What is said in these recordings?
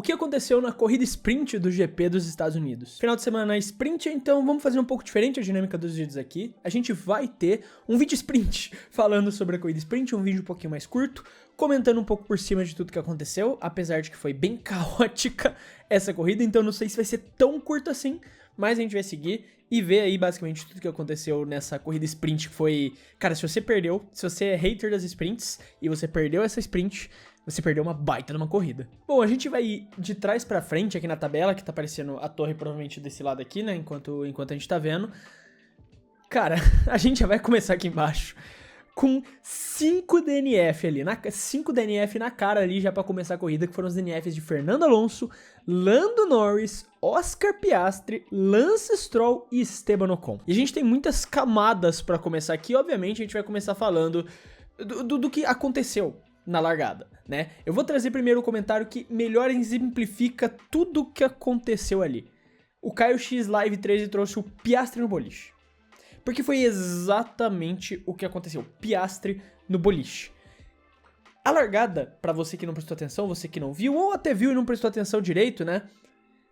o que aconteceu na corrida sprint do GP dos Estados Unidos. Final de semana sprint, então vamos fazer um pouco diferente a dinâmica dos vídeos aqui. A gente vai ter um vídeo sprint falando sobre a corrida sprint, um vídeo um pouquinho mais curto, comentando um pouco por cima de tudo que aconteceu, apesar de que foi bem caótica essa corrida, então não sei se vai ser tão curto assim, mas a gente vai seguir e ver aí basicamente tudo que aconteceu nessa corrida sprint, que foi... Cara, se você perdeu, se você é hater das sprints e você perdeu essa sprint, você perdeu uma baita numa corrida. Bom, a gente vai ir de trás pra frente aqui na tabela, que tá aparecendo a torre provavelmente desse lado aqui, né, enquanto a gente tá vendo. Cara, a gente já vai começar aqui embaixo com 5 DNF ali, 5 DNF na cara ali já pra começar a corrida, que foram os DNFs de Fernando Alonso, Lando Norris, Oscar Piastri, Lance Stroll e Esteban Ocon. E a gente tem muitas camadas pra começar aqui, obviamente a gente vai começar falando do que aconteceu na largada, né? Eu vou trazer primeiro o comentário que melhor exemplifica tudo o que aconteceu ali. O Caio X Live 13 trouxe o Piastri no boliche. Porque foi exatamente o que aconteceu. Piastri no boliche. A largada, pra você que não prestou atenção, você que não viu, ou até viu e não prestou atenção direito, né?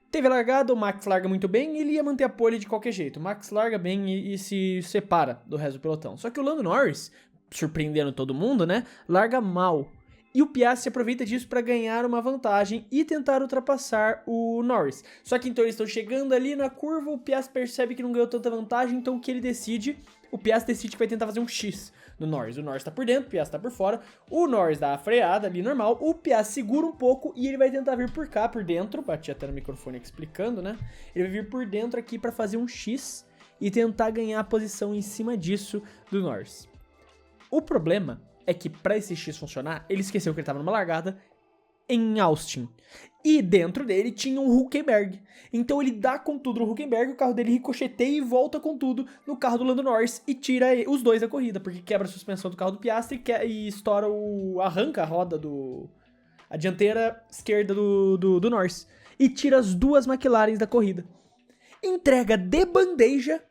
Teve a largada, o Max larga muito bem e ele ia manter a pole de qualquer jeito. O Max larga bem e se separa do resto do pelotão. Só que o Lando Norris, surpreendendo todo mundo, né? Larga mal. E o Piastri aproveita disso para ganhar uma vantagem e tentar ultrapassar o Norris. Só que então eles estão chegando ali na curva, o Piastri percebe que não ganhou tanta vantagem, então o que ele decide? O Piastri decide que vai tentar fazer um X no Norris. O Norris tá por dentro, o Piastri tá por fora. O Norris dá a freada ali normal, o Piastri segura um pouco e ele vai tentar vir por cá, por dentro. Bati até no microfone aqui explicando, né? Ele vai vir por dentro aqui para fazer um X e tentar ganhar a posição em cima disso do Norris. O problema é que pra esse X funcionar, ele esqueceu que ele tava numa largada em Austin. E dentro dele tinha um Hülkenberg. Então ele dá com tudo no Hülkenberg, o carro dele ricocheteia e volta com tudo no carro do Lando Norris e tira os dois da corrida, porque quebra a suspensão do carro do Piastri e estoura arranca a roda a dianteira esquerda do Norris. E tira as duas McLarens da corrida. Entrega de bandeja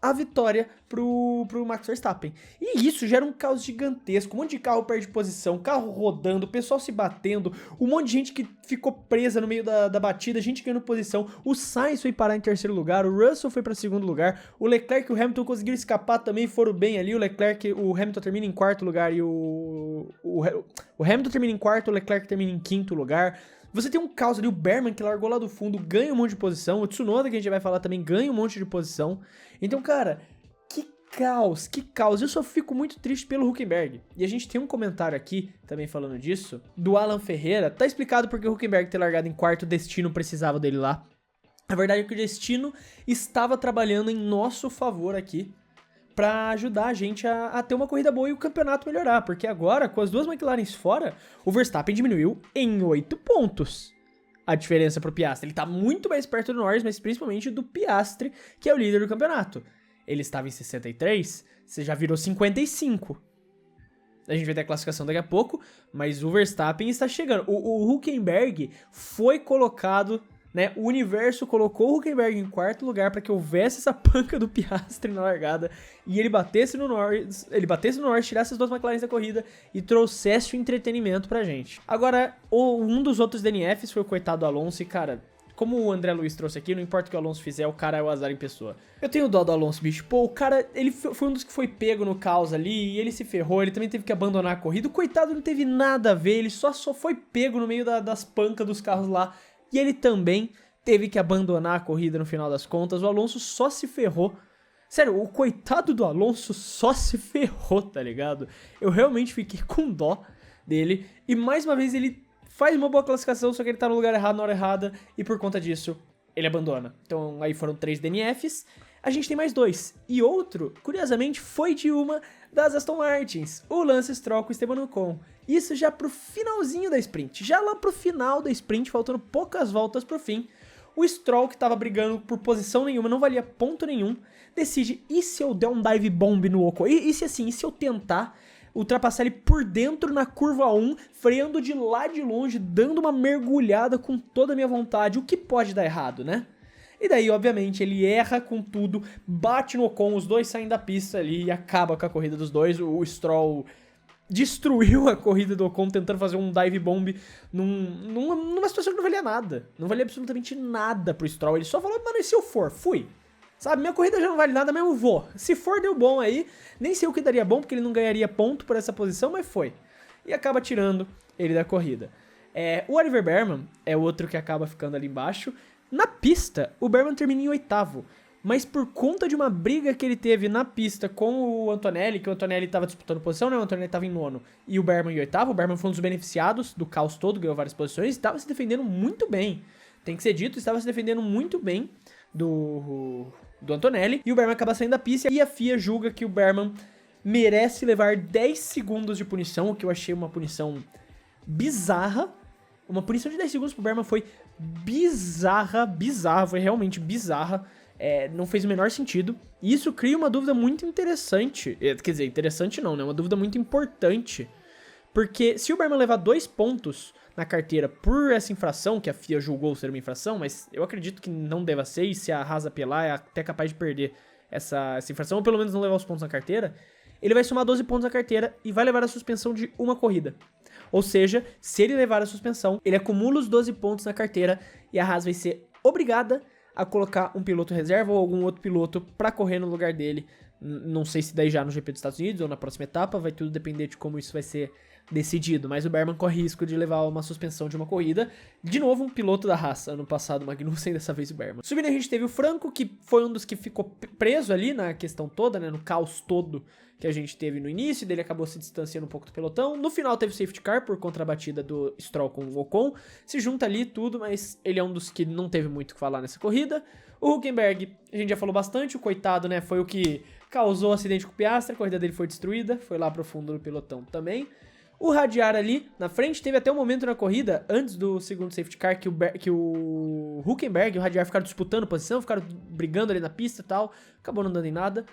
a vitória pro Max Verstappen. E isso gera um caos gigantesco, um monte de carro perde posição, carro rodando, o pessoal se batendo, um monte de gente que ficou presa no meio da batida, gente ganhando posição, o Sainz foi parar em terceiro lugar, o Russell foi para segundo lugar, o Leclerc e o Hamilton conseguiram escapar também, foram bem ali, o Hamilton termina em quarto lugar e o Hamilton termina em quarto, o Leclerc termina em quinto lugar. Você tem um caos ali, o Berman que largou lá do fundo, ganha um monte de posição, o Tsunoda que a gente vai falar também ganha um monte de posição. Então, cara, que caos. Eu só fico muito triste pelo Hülkenberg. E a gente tem um comentário aqui, também falando disso, do Alan Ferreira. Tá explicado porque o Hülkenberg ter largado em quarto, o destino precisava dele lá. A verdade é que o destino estava trabalhando em nosso favor aqui, pra ajudar a gente a ter uma corrida boa e o campeonato melhorar, porque agora, com as duas McLarens fora, o Verstappen diminuiu em 8 pontos a diferença pro Piastri. Ele tá muito mais perto do Norris, mas principalmente do Piastri, que é o líder do campeonato. Ele estava em 63, você já virou 55. A gente vai ter a classificação daqui a pouco, mas o Verstappen está chegando. O Hülkenberg foi colocado... Né, o universo colocou o Hülkenberg em quarto lugar para que houvesse essa panca do Piastri na largada e ele batesse no Norris, tirasse as duas McLarens da corrida e trouxesse o entretenimento pra gente. Agora, um dos outros DNFs foi o coitado do Alonso e, cara, como o André Luiz trouxe aqui, não importa o que o Alonso fizer, o cara é o azar em pessoa. Eu tenho dó do Alonso, bicho. Pô, o cara, ele foi um dos que foi pego no caos ali e ele se ferrou, ele também teve que abandonar a corrida. O coitado não teve nada a ver, ele só foi pego no meio das pancas dos carros lá. E ele também teve que abandonar a corrida no final das contas. O Alonso só se ferrou. Sério, o coitado do Alonso só se ferrou, tá ligado? Eu realmente fiquei com dó dele. E mais uma vez ele faz uma boa classificação, só que ele tá no lugar errado na hora errada. E por conta disso, ele abandona. Então aí foram 3 DNFs. A gente tem mais 2. E outro, curiosamente, foi de uma das Aston Martins. O Lance Stroll com o Esteban Ocon. Isso já pro finalzinho da sprint. Já lá pro final da sprint, faltando poucas voltas pro fim, o Stroll, que tava brigando por posição nenhuma, não valia ponto nenhum, decide, e se eu der um dive bomb no Ocon? E se eu tentar ultrapassar ele por dentro na curva 1, freando de lá de longe, dando uma mergulhada com toda a minha vontade, o que pode dar errado, né? E daí, obviamente, ele erra com tudo, bate no Ocon, os dois saem da pista ali e acaba com a corrida dos dois. O Stroll destruiu a corrida do Ocon tentando fazer um dive bomb numa situação que não valia nada. Não valia absolutamente nada pro Stroll. Ele só falou, mano, e se eu for? Fui. Sabe, minha corrida já não vale nada, mas eu vou. Se for, deu bom aí. Nem sei o que daria bom, porque ele não ganharia ponto por essa posição, mas foi. E acaba tirando ele da corrida. O Oliver Bearman é outro que acaba ficando ali embaixo. Na pista, o Bearman termina em 8º. Mas por conta de uma briga que ele teve na pista com o Antonelli, que o Antonelli estava disputando posição, né? O Antonelli estava em 9º e o Bearman em 8º. O Bearman foi um dos beneficiados do caos todo, ganhou várias posições e estava se defendendo muito bem. Tem que ser dito, estava se defendendo muito bem do Antonelli. E o Bearman acaba saindo da pista e a FIA julga que o Bearman merece levar 10 segundos de punição, o que eu achei uma punição bizarra. Uma punição de 10 segundos pro Bearman foi bizarra, foi realmente bizarra. Não fez o menor sentido. E isso cria uma dúvida muito interessante. Quer dizer, interessante não, né? Uma dúvida muito importante. Porque se o Bearman levar 2 pontos na carteira por essa infração, que a FIA julgou ser uma infração, mas eu acredito que não deva ser, e se a Haas apelar, é até capaz de perder essa infração, ou pelo menos não levar os pontos na carteira, ele vai somar 12 pontos na carteira e vai levar a suspensão de uma corrida. Ou seja, se ele levar a suspensão, ele acumula os 12 pontos na carteira e a Haas vai ser obrigada a colocar um piloto reserva ou algum outro piloto pra correr no lugar dele. Não sei se daí já no GP dos Estados Unidos ou na próxima etapa, vai tudo depender de como isso vai ser decidido. Mas o Bearman corre risco de levar uma suspensão de uma corrida. De novo, um piloto da Haas. Ano passado o Magnussen, dessa vez o Bearman. Subindo a gente teve o Franco, que foi um dos que ficou preso ali na questão toda, né, no caos todo que a gente teve no início, dele acabou se distanciando um pouco do pelotão. No final teve safety car por contra a batida do Stroll com o Ocon. Se junta ali tudo, mas ele é um dos que não teve muito o que falar nessa corrida. O Hülkenberg, a gente já falou bastante, o coitado, né, foi o que causou o acidente com o Piastri, a corrida dele foi destruída, foi lá pro fundo do pelotão também. O Radiar ali na frente, teve até um momento na corrida, antes do segundo safety car, que o Hülkenberg e o Radiar ficaram disputando posição, ficaram brigando ali na pista e tal, acabou não dando em nada.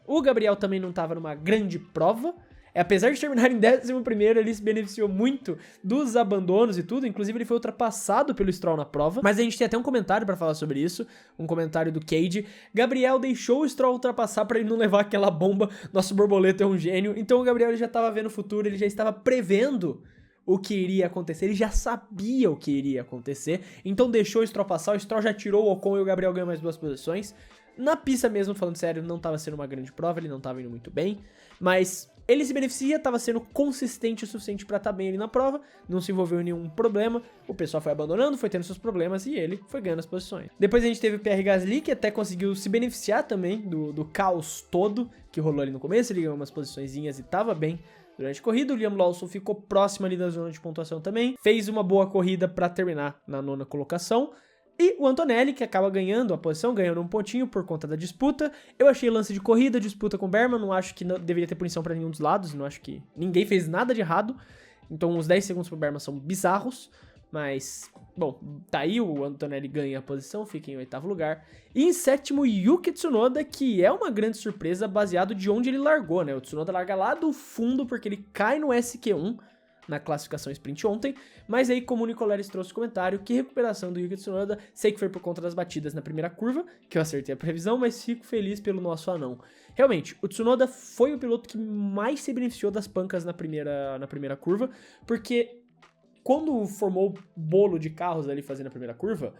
O Gabriel também não estava numa grande prova, apesar de terminar em 11º, ele se beneficiou muito dos abandonos e tudo, inclusive ele foi ultrapassado pelo Stroll na prova, mas a gente tem até um comentário pra falar sobre isso, um comentário do Cade. Gabriel deixou o Stroll ultrapassar pra ele não levar aquela bomba, nosso borboleta é um gênio, então o Gabriel ele já estava vendo o futuro, ele já estava prevendo o que iria acontecer, ele já sabia o que iria acontecer, então deixou o Stroll passar, o Stroll já tirou o Ocon e o Gabriel ganhou mais 2 posições. Na pista mesmo, falando sério, não estava sendo uma grande prova, ele não estava indo muito bem, mas ele se beneficia, estava sendo consistente o suficiente para estar bem ali na prova, não se envolveu em nenhum problema, o pessoal foi abandonando, foi tendo seus problemas e ele foi ganhando as posições. Depois a gente teve o Pierre Gasly, que até conseguiu se beneficiar também do caos todo que rolou ali no começo, ele ganhou umas posiçõezinhas e estava bem durante a corrida. O Liam Lawson ficou próximo ali da zona de pontuação também, fez uma boa corrida para terminar na 9ª colocação. E o Antonelli, que acaba ganhando a posição, ganhando um pontinho por conta da disputa. Eu achei lance de corrida, disputa com o Bearman, não acho que deveria ter punição pra nenhum dos lados, não acho que ninguém fez nada de errado. Então os 10 segundos pro Bearman são bizarros, mas, bom, tá aí, o Antonelli ganha a posição, fica em 8º lugar. E em 7º, Yuki Tsunoda, que é uma grande surpresa baseado de onde ele largou, né? O Tsunoda larga lá do fundo porque ele cai no SQ1, na classificação sprint ontem, mas aí como o Nicoleles trouxe o comentário, que recuperação do Yuki Tsunoda, sei que foi por conta das batidas na primeira curva, que eu acertei a previsão, mas fico feliz pelo nosso anão. Realmente, o Tsunoda foi o piloto que mais se beneficiou das pancas na primeira curva, porque quando formou o bolo de carros ali fazendo a primeira curva,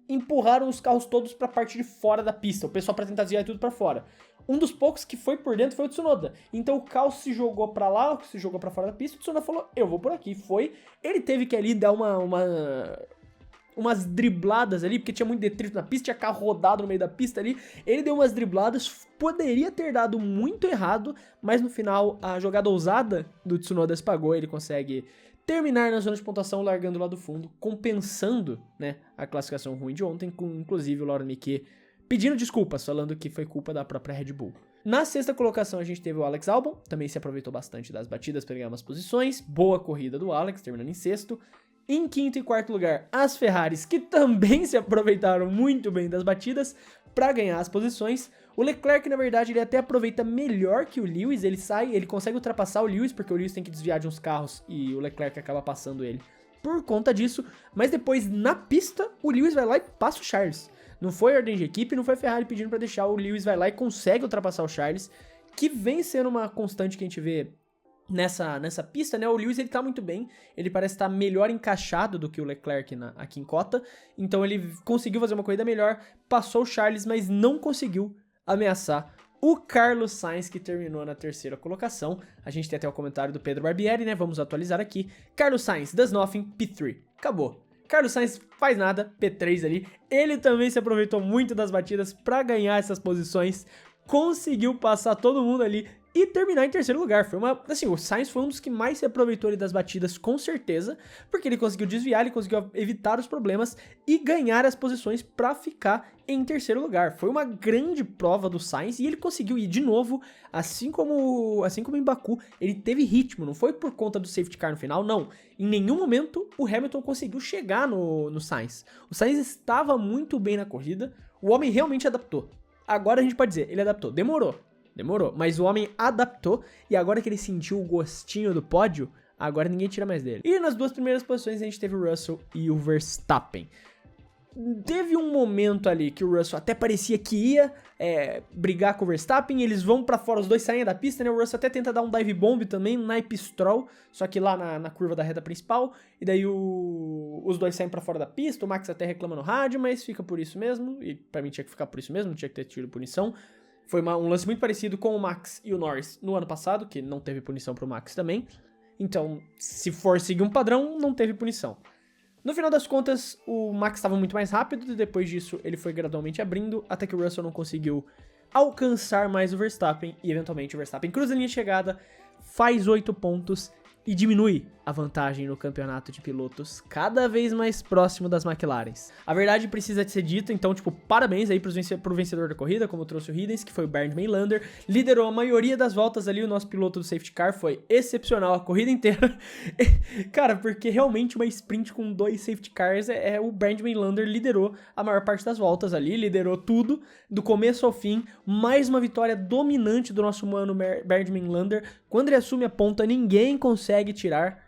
empurraram os carros todos pra parte de fora da pista, o pessoal pra tentar desviar tudo pra fora. Um dos poucos que foi por dentro foi o Tsunoda. Então o caos se jogou pra lá, se jogou pra fora da pista, o Tsunoda falou, eu vou por aqui. Foi. Ele teve que ali dar umas dribladas ali, porque tinha muito detrito na pista, tinha carro rodado no meio da pista ali. Ele deu umas dribladas, poderia ter dado muito errado, mas no final a jogada ousada do Tsunoda se pagou, ele consegue terminar na zona de pontuação, largando lá do fundo, compensando, né, a classificação ruim de ontem, com inclusive o Laurent Mekies pedindo desculpas, falando que foi culpa da própria Red Bull. Na 6ª colocação a gente teve o Alex Albon, também se aproveitou bastante das batidas para ganhar umas posições, boa corrida do Alex, terminando em 6º. Em 5º e 4º lugar, as Ferraris, que também se aproveitaram muito bem das batidas para ganhar as posições. O Leclerc, na verdade, ele até aproveita melhor que o Lewis, ele consegue ultrapassar o Lewis, porque o Lewis tem que desviar de uns carros e o Leclerc acaba passando ele por conta disso, mas depois na pista o Lewis vai lá e passa o Charles. Não foi ordem de equipe, não foi a Ferrari pedindo pra deixar, o Lewis vai lá e consegue ultrapassar o Charles, que vem sendo uma constante que a gente vê nessa pista, né? O Lewis, ele tá muito bem, ele parece estar melhor encaixado do que o Leclerc aqui em Cota, então ele conseguiu fazer uma corrida melhor, passou o Charles, mas não conseguiu ameaçar o Carlos Sainz, que terminou na terceira colocação. A gente tem até o comentário do Pedro Barbieri, né? Vamos atualizar aqui. Carlos Sainz, does nothing, P3. Acabou. Carlos Sainz faz nada, P3 ali. Ele também se aproveitou muito das batidas para ganhar essas posições. Conseguiu passar todo mundo ali e terminar em terceiro lugar. Assim, o Sainz foi um dos que mais se aproveitou ali das batidas, com certeza, porque ele conseguiu desviar, ele conseguiu evitar os problemas e ganhar as posições para ficar em terceiro lugar. Foi uma grande prova do Sainz e ele conseguiu ir de novo, assim como em Baku, ele teve ritmo, não foi por conta do safety car no final, não. Em nenhum momento o Hamilton conseguiu chegar no Sainz. O Sainz estava muito bem na corrida, o homem realmente adaptou. Agora a gente pode dizer, ele adaptou, demorou, mas o homem adaptou e agora que ele sentiu o gostinho do pódio, agora ninguém tira mais dele. E nas duas primeiras posições a gente teve o Russell e o Verstappen. Teve um momento ali que o Russell até parecia que ia brigar com o Verstappen, eles vão pra fora, os dois saem da pista, né? O Russell até tenta dar um dive bomb também, um naipe stroll, só que lá na curva da reta principal, e daí os dois saem pra fora da pista, o Max até reclama no rádio, mas fica por isso mesmo, e pra mim tinha que ficar por isso mesmo, não tinha que ter tido punição. Foi um lance muito parecido com o Max e o Norris no ano passado, que não teve punição pro Max também. Então, se for seguir um padrão, não teve punição. No final das contas, o Max estava muito mais rápido e depois disso ele foi gradualmente abrindo, até que o Russell não conseguiu alcançar mais o Verstappen e eventualmente o Verstappen cruza a linha de chegada, faz 8 pontos e diminui a vantagem no campeonato de pilotos cada vez mais próximo das McLarens. A verdade precisa ser dita, então, parabéns aí pro vencedor da corrida, como trouxe o Hiddens, que foi o Bernd Maylander, liderou a maioria das voltas ali, o nosso piloto do safety car foi excepcional a corrida inteira. Cara, porque realmente uma sprint com 2 safety cars, o Bernd Maylander liderou a maior parte das voltas ali, liderou tudo, do começo ao fim, mais uma vitória dominante do nosso mano Bernd Maylander. Quando ele assume a ponta, ninguém consegue tirar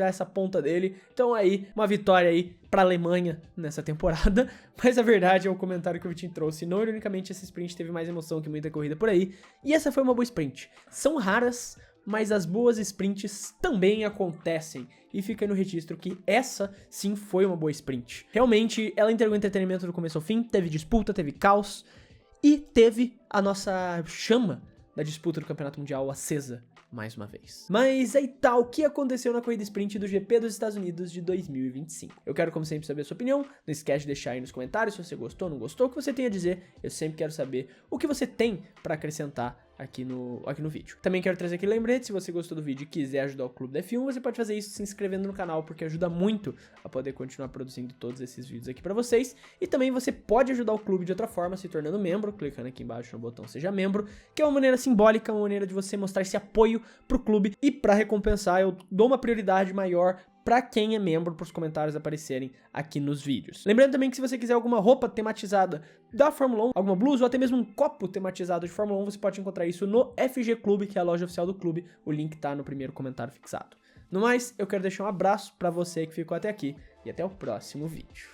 essa ponta dele. Então aí, uma vitória aí pra Alemanha nessa temporada. Mas a verdade é o comentário que o Vitinho trouxe. Não ironicamente, essa sprint teve mais emoção que muita corrida por aí. E essa foi uma boa sprint. São raras, mas as boas sprints também acontecem. E fica aí no registro que essa sim foi uma boa sprint. Realmente, ela entregou entretenimento do começo ao fim. Teve disputa, teve caos. E teve a nossa chama da disputa do Campeonato Mundial acesa mais uma vez. Mas aí tá, o que aconteceu na corrida sprint do GP dos Estados Unidos de 2025? Eu quero, como sempre, saber a sua opinião. Não esquece de deixar aí nos comentários se você gostou, não gostou, o que você tem a dizer. Eu sempre quero saber o que você tem pra acrescentar aqui no vídeo. Também quero trazer aqui lembrete, se você gostou do vídeo e quiser ajudar o Clube da F1, você pode fazer isso se inscrevendo no canal, porque ajuda muito a poder continuar produzindo todos esses vídeos aqui pra vocês. E também você pode ajudar o clube de outra forma, se tornando membro, clicando aqui embaixo no botão Seja Membro, que é uma maneira simbólica, uma maneira de você mostrar esse apoio pro clube. E pra recompensar, eu dou uma prioridade maior pra quem é membro, pros comentários aparecerem aqui nos vídeos. Lembrando também que se você quiser alguma roupa tematizada da Fórmula 1, alguma blusa ou até mesmo um copo tematizado de Fórmula 1, você pode encontrar isso no FG Clube, que é a loja oficial do clube. O link tá no primeiro comentário fixado. No mais, eu quero deixar um abraço pra você que ficou até aqui e até o próximo vídeo.